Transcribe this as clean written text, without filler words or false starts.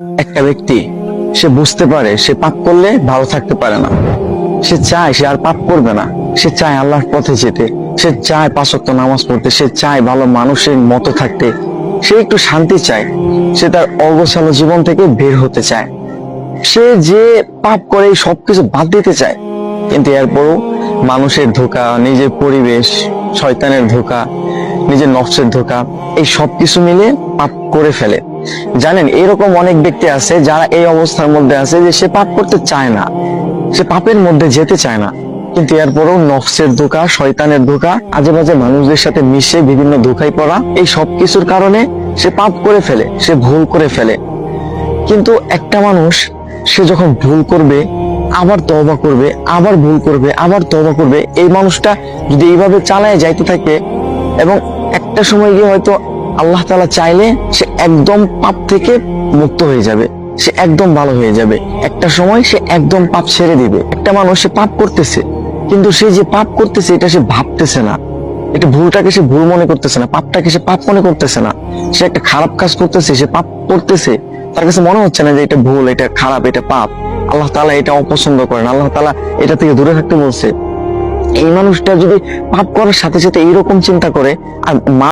একটা ব্যক্তি সে বুঝতে পারে সে পাপ করলে ভালো থাকতে পারে না, সে চায় সে আর পাপ করবে না, সে চায় আল্লাহর পথে যেতে, সে চায় 5 ওয়াক্ত নামাজ পড়তে, সে চায় ভালো মানুষের মতো থাকতে, সে একটু শান্তি চায়, সে তার অগোছালো জীবন থেকে বের হতে চায়, সে যে পাপ করে এই সবকিছু বাদ দিতে চায়। কিন্তু এরপরও মানুষের ধোঁকা, নিজের পরিবেশ, শয়তানের ধোঁকা, নিজের নফসের ধোঁকা, এই সবকিছু মিলে পাপ করে ফেলে। জানেন, এরকম অনেক ব্যক্তি আছে যারা এই অবস্থার মধ্যে আছে যে সে পাপ করতে চায় না, সে পাপের মধ্যে যেতে চায় না, কিন্তু এরপরও নফসের ধোঁকা, শয়তানের ধোঁকা, আজে বাজে মানুষদের সাথে মিশে বিভিন্ন ধোঁকায় পড়া, এই সবকিছুর কারণে সে পাপ করে ফেলে, সে ভুল করে ফেলে। কিন্তু একটা মানুষ, সে যখন ভুল করবে আবার তওবা করবে, আবার ভুল করবে আবার তওবা করবে, এই মানুষটা যদি এইভাবে চালায় যাইতে থাকে এবং একটা সময় গিয়ে হয়তো আল্লাহ তাআলা চাইলে সে একদম পাপ থেকে মুক্ত হয়ে যাবে, সে একদম ভালো হয়ে যাবে, একটা সময় সে একদম পাপ ছেড়ে দিবে। একটা মানুষ সে পাপ করতেছে, কিন্তু সে যে পাপ করতেছে এটা সে ভাবতেছে না, এটা ভুলটাকে সে ভুল মনে করতেছে না, পাপটাকে সে পাপ মনে করতেছে না, সে একটা খারাপ কাজ করতেছে, সে পাপ করতেছে, তার কাছে মনে হচ্ছে না যে এটা ভুল, এটা খারাপ, এটা পাপ, আল্লাহ তাআলা এটা অপছন্দ করেন, আল্লাহ তাআলা এটা থেকে দূরে থাকতে বলছে। এই মানুষটা যদি পাপ করার সাথে সাথে এইরকম চিন্তা করে আর